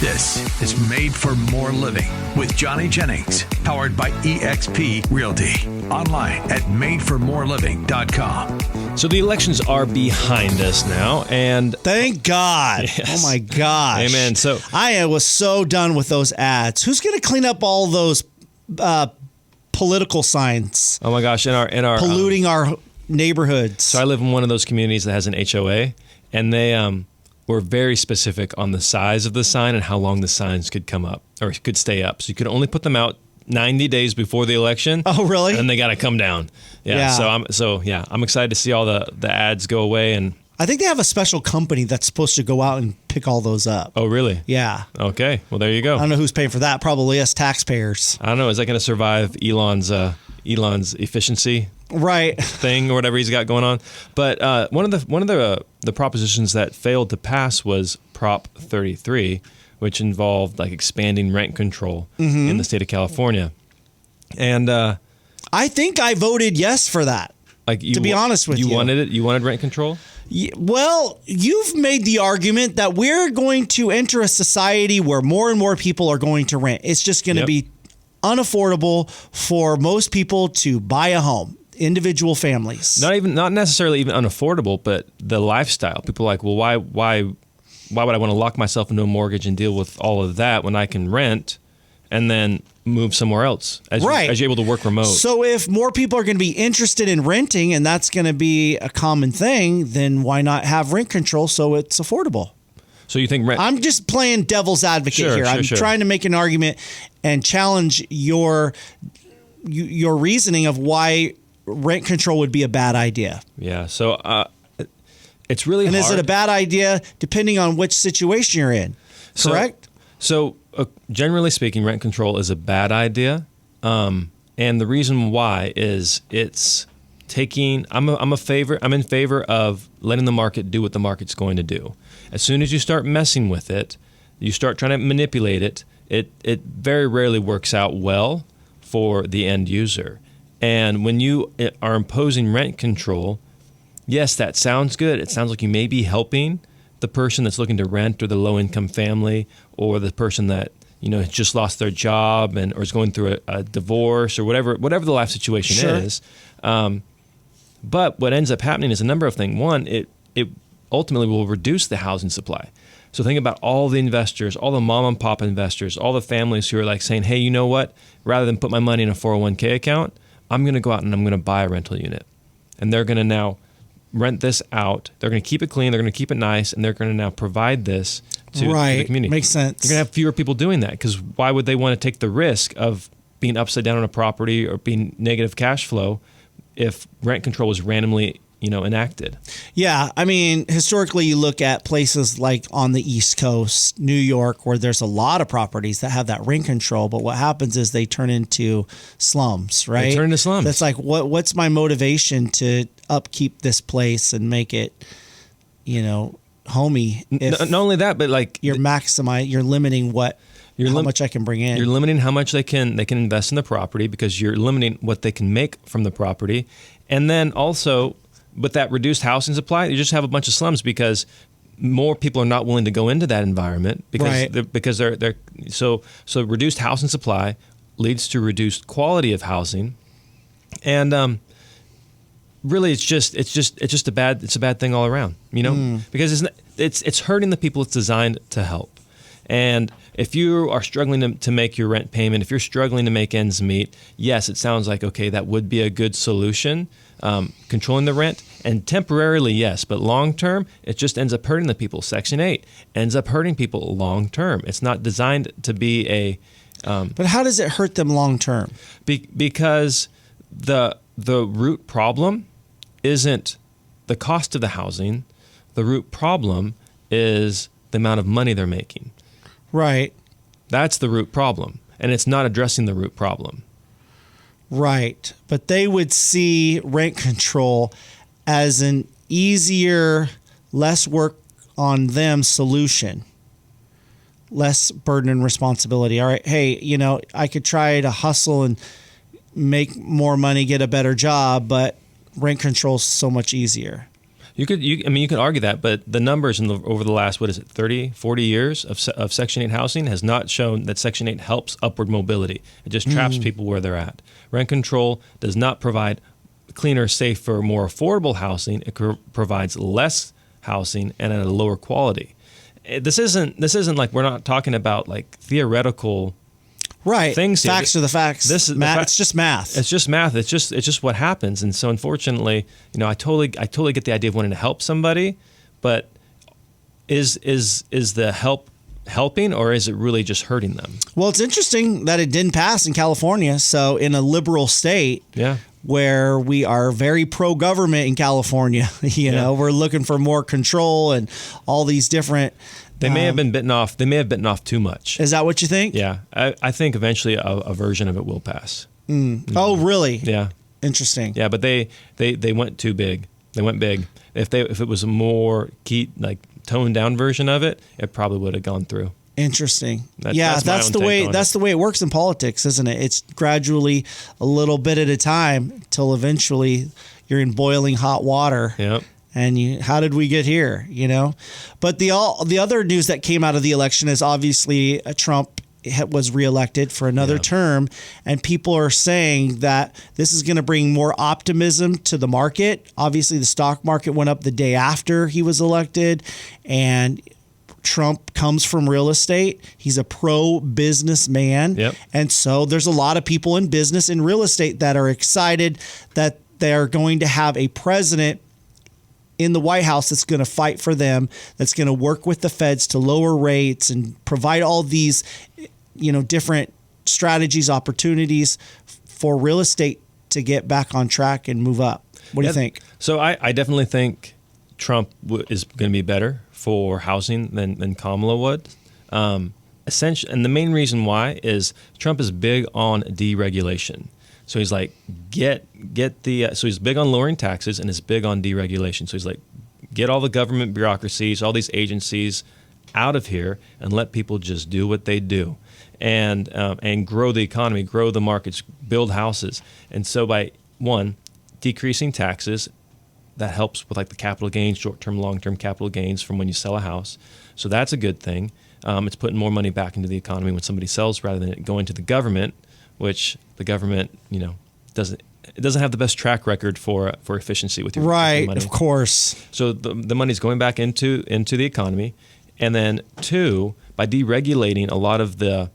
This is Made for More Living with Johnny Jennings, powered by eXp Realty. Online at madeformoreliving.com. So the elections are behind us now, and thank God. Yes. Oh my gosh. Amen. So I was so done with those ads. Who's going to clean up all those political signs? Oh my gosh, in our polluting our neighborhoods. So I live in one of those communities that has an HOA, and they were very specific on the size of the sign and how long the signs could come up or could stay up. So you could only put them out 90 days before the election. Oh, really? And they got to come down. Yeah. So I'm excited to see all the ads go away. And I think they have a special company that's supposed to go out and pick all those up. Oh, really? Yeah. Okay. Well, there you go. I don't know who's paying for that. Probably us taxpayers. I don't know. Is that going to survive Elon's efficiency thing or whatever he's got going on? But one of the propositions that failed to pass was Prop 33, which involved like expanding rent control in the state of California. And I think I voted yes for that. To be honest with you, you wanted it. You wanted rent control. Well, you've made the argument that we're going to enter a society where more and more people are going to rent. It's just going to be unaffordable for most people to buy a home. Individual families. Not necessarily even unaffordable, but the lifestyle. People are like, well, why would I want to lock myself into a mortgage and deal with all of that when I can rent and then move somewhere else as you're able to work remote? So if more people are going to be interested in renting and that's going to be a common thing, then why not have rent control so it's affordable? So you think rent? I'm just playing devil's advocate here. I'm trying to make an argument and challenge your reasoning of why rent control would be a bad idea. Yeah. So it's really hard. And is it a bad idea depending on which situation you're in? Correct? So generally speaking, rent control is a bad idea. And the reason why is it's taking, I'm in favor of letting the market do what the market's going to do. As soon as you start messing with it, you start trying to manipulate it, it very rarely works out well for the end user. And when you are imposing rent control, yes, that sounds good. It sounds like you may be helping the person that's looking to rent or the low-income family or the person that has just lost their job or is going through a divorce or whatever the life situation is. But what ends up happening is a number of things. One, it ultimately will reduce the housing supply. So think about all the investors, all the mom and pop investors, all the families who are like saying, hey, you know what? Rather than put my money in a 401k account, I'm going to go out and I'm going to buy a rental unit. And they're going to now rent this out. They're going to keep it clean. They're going to keep it nice. And they're going to now provide this to the community. Makes sense. You're going to have fewer people doing that because why would they want to take the risk of being upside down on a property or being negative cash flow if rent control was randomly enacted? Yeah. I mean, historically, you look at places like on the East Coast, New York, where there's a lot of properties that have that rent control. But what happens is they turn into slums, right? They turn into slums. That's like, what's my motivation to upkeep this place and make it, homey? Not only that, but like you're limiting how much I can bring in. You're limiting how much they can invest in the property because you're limiting what they can make from the property. And then also, with that reduced housing supply, you just have a bunch of slums because more people are not willing to go into that environment because they're so reduced housing supply leads to reduced quality of housing, and really it's a bad thing all around, because it's hurting the people it's designed to help. And if you are struggling to make your rent payment, if you're struggling to make ends meet, yes, it sounds like, okay, that would be a good solution, controlling the rent. And temporarily, yes, but long-term, it just ends up hurting the people. Section 8 ends up hurting people long-term. It's not designed to be a... but how does it hurt them long-term? Because the root problem isn't the cost of the housing. The root problem is the amount of money they're making. Right. That's the root problem, and it's not addressing the root problem. Right. But they would see rent control as an easier, less work on them solution. Less burden and responsibility. All right, hey, I could try to hustle and make more money, get a better job, but rent control is so much easier. You could argue that, but the numbers over the last, 30, 40 years of Section 8 housing has not shown that Section 8 helps upward mobility. It just traps people where they're at. Rent control does not provide cleaner, safer, more affordable housing. It provides less housing and at a lower quality. This isn't like, we're not talking about like theoretical things. Facts are the facts. This is math. It's just math. It's just math. It's just what happens. And so, unfortunately, I totally get the idea of wanting to help somebody, but is the help helping, or is it really just hurting them? Well, it's interesting that it didn't pass in California. So, in a liberal state, where we are very pro-government in California, we're looking for more control and all these different. They may have been bitten off. They may have bitten off too much. Is that what you think? Yeah, I think eventually a version of it will pass. Oh, really? Yeah. Interesting. Yeah, but they went too big. They went big. If it was a more toned down version of it, it probably would have gone through. Interesting. That's the way it works in politics, isn't it? It's gradually, a little bit at a time, till eventually you're in boiling hot water. Yep. And how did we get here? But the other news that came out of the election is obviously Trump was reelected for another term, and people are saying that this is going to bring more optimism to the market. Obviously, the stock market went up the day after he was elected, and Trump comes from real estate. He's a pro-business man. Yep. And so there's a lot of people in business in real estate that are excited that they're going to have a president in the White House that's going to fight for them, that's going to work with the feds to lower rates and provide all these, different strategies, opportunities for real estate to get back on track and move up. What do you think? So I definitely think Trump is going to be better for housing than Kamala would. Essentially, and the main reason why is Trump is big on deregulation. So he's like, so he's big on lowering taxes and is big on deregulation. So he's like, get all the government bureaucracies, all these agencies out of here and let people just do what they do and grow the economy, grow the markets, build houses. And so by decreasing taxes, that helps with like the capital gains, short-term, long-term capital gains from when you sell a house. So that's a good thing. It's putting more money back into the economy when somebody sells rather than it going to the government, which the government, doesn't have the best track record for efficiency with your money. Right, of course. So the money's going back into the economy, and then two, by deregulating a lot of the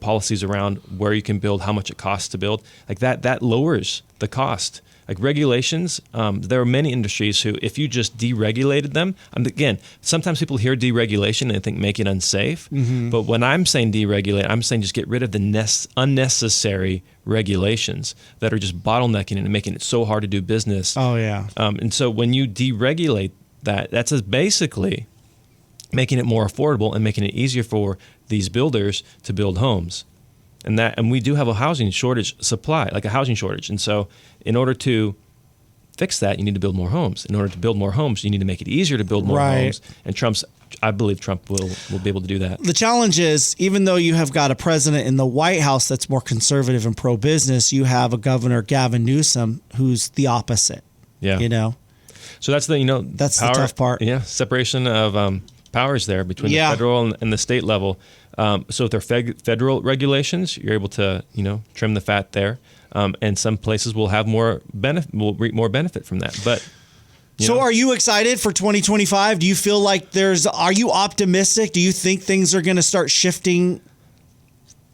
policies around where you can build, how much it costs to build, like that lowers the cost. Like regulations, there are many industries who, if you just deregulated them, again, sometimes people hear deregulation and they think make it unsafe. Mm-hmm. But when I'm saying deregulate, I'm saying just get rid of the unnecessary regulations that are just bottlenecking it and making it so hard to do business. Oh, yeah. And so when you deregulate that's basically making it more affordable and making it easier for these builders to build homes. And we do have a housing shortage supply, like a housing shortage. And so in order to fix that, you need to build more homes. In order to build more homes, you need to make it easier to build more homes. And I believe Trump will be able to do that. The challenge is, even though you have got a president in the White House that's more conservative and pro-business, you have a governor, Gavin Newsom, who's the opposite. Yeah. So that's that's power, the tough part. Yeah, separation of powers there between the federal and the state level. So if they're federal regulations, you're able to trim the fat there, and some places will have more benefit, will reap more benefit from that. But so, are you excited for 2025? Do you feel like are you optimistic? Do you think things are going to start shifting?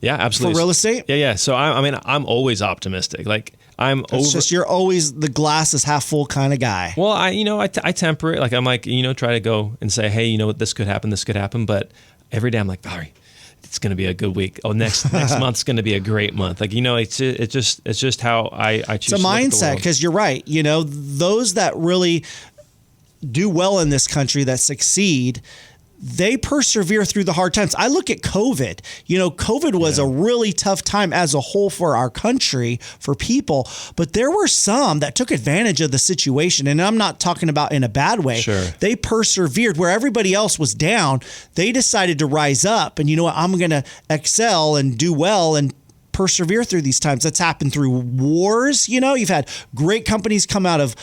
Yeah, absolutely. For real estate? Yeah. So I'm always optimistic. Like you're always the glass is half full kind of guy. Well, I temper it. Like I'm like, try to go and say, hey, this could happen. But every day I'm like, Valerie, it's going to be a good week. Oh, next month's going to be a great month. Like, it's just how I choose. It's a mindset, because you're right. Those that really do well in this country, that succeed, they persevere through the hard times. I look at COVID. COVID was a really tough time as a whole for our country, for people. But there were some that took advantage of the situation. And I'm not talking about in a bad way. Sure. They persevered where everybody else was down. They decided to rise up. And you know what? I'm going to excel and do well and persevere through these times. That's happened through wars. You've had great companies come out of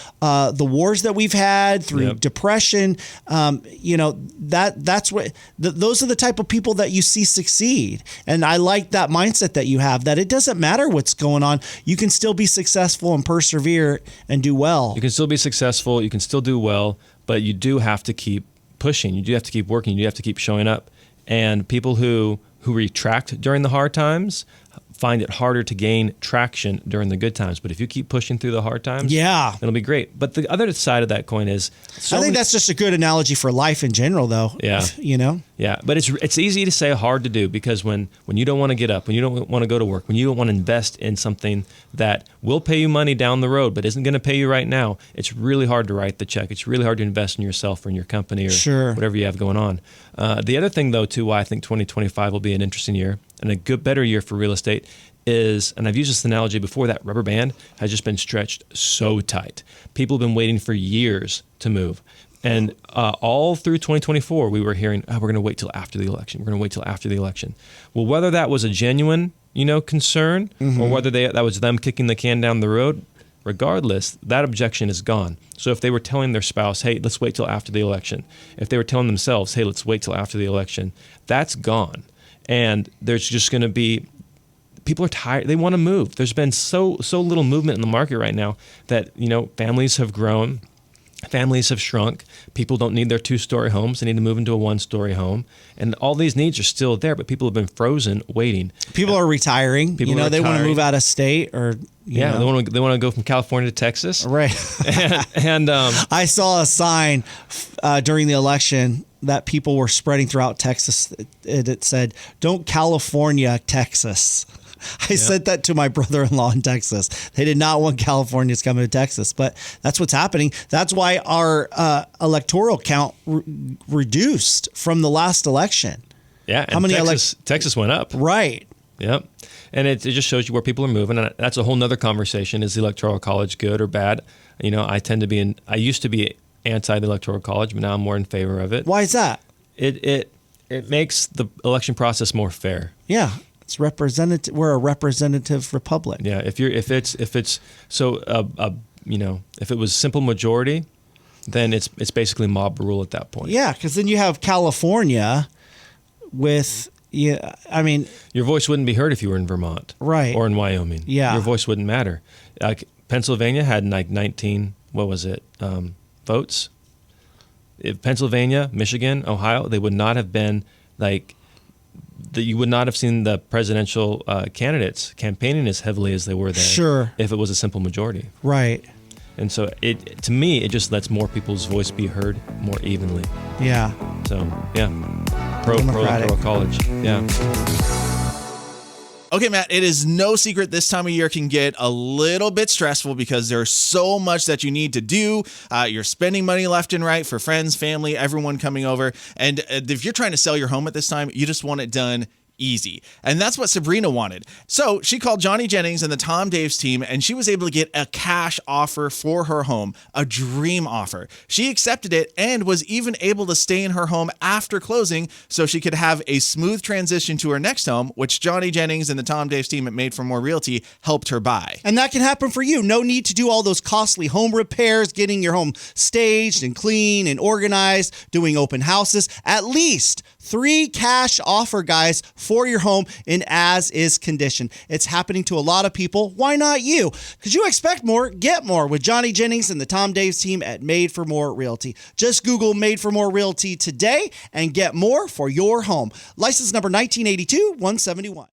the wars that we've had, through depression. That's what those are the type of people that you see succeed. And I like that mindset that you have, that it doesn't matter what's going on. You can still be successful and persevere and do well. You can still be successful. You can still do well, but you do have to keep pushing. You do have to keep working. You do have to keep showing up. And people who retract during the hard times find it harder to gain traction during the good times. But if you keep pushing through the hard times, it'll be great. But the other side of that coin is, I think that's just a good analogy for life in general, though. Yeah. Yeah, but it's easy to say, hard to do, because when you don't want to get up, when you don't want to go to work, when you don't want to invest in something that will pay you money down the road but isn't going to pay you right now, it's really hard to write the check. It's really hard to invest in yourself or in your company or whatever you have going on. The other thing, though, too, why I think 2025 will be an interesting year and a better year for real estate is, and I've used this analogy before, that rubber band has just been stretched so tight. People have been waiting for years to move. And all through 2024, we were hearing, we're going to wait till after the election. We're going to wait till after the election. Well, whether that was a genuine, concern, or whether that was them kicking the can down the road, regardless, that objection is gone. So if they were telling their spouse, hey, let's wait till after the election. If they were telling themselves, hey, let's wait till after the election, that's gone. And there's just going to be, people are tired. They want to move. There's been so little movement in the market right now that, families have grown. Families have shrunk. People don't need their 2-story homes. They need to move into a 1-story home. And all these needs are still there, but people have been frozen waiting. People are retiring. They want to move out of state or... they want to go from California to Texas. Right. and I saw a sign during the election that people were spreading throughout Texas. It said, "Don't California, Texas." I said that to my brother-in-law in Texas. They did not want Californians coming to Texas, but that's what's happening. That's why our electoral count reduced from the last election. Yeah, and Texas went up. Right. Yep. And it just shows you where people are moving. And that's a whole nother conversation. Is the Electoral College good or bad? I used to be anti the Electoral College, but now I'm more in favor of it. Why is that? It makes the election process more fair. Yeah. It's representative. We're a representative republic. Yeah. If it was simple majority, then it's basically mob rule at that point. Yeah, because then you have California with... Yeah, I mean... Your voice wouldn't be heard if you were in Vermont. Right. Or in Wyoming. Yeah. Your voice wouldn't matter. Pennsylvania had 19, votes. If Pennsylvania, Michigan, Ohio, they would not have been you would not have seen the presidential candidates campaigning as heavily as they were there. Sure. If it was a simple majority. Right. And so to me, it just lets more people's voice be heard more evenly. Yeah. So, yeah. Pro Electoral College. Yeah. Okay, Matt, it is no secret this time of year can get a little bit stressful because there's so much that you need to do. You're spending money left and right for friends, family, everyone coming over. And if you're trying to sell your home at this time, you just want it done easy. And that's what Sabrina wanted. So she called Johnny Jennings and the Tom Daves team, and she was able to get a cash offer for her home, a dream offer. She accepted it and was even able to stay in her home after closing so she could have a smooth transition to her next home, which Johnny Jennings and the Tom Daves team at Made for More Realty helped her buy. And that can happen for you. No need to do all those costly home repairs, getting your home staged and clean and organized, doing open houses. At least 3 cash offer guys for your home in as-is condition. It's happening to a lot of people. Why not you? Because you expect more, get more with Johnny Jennings and the Tom Daves team at Made for More Realty. Just Google Made for More Realty today and get more for your home. License number 1982-171.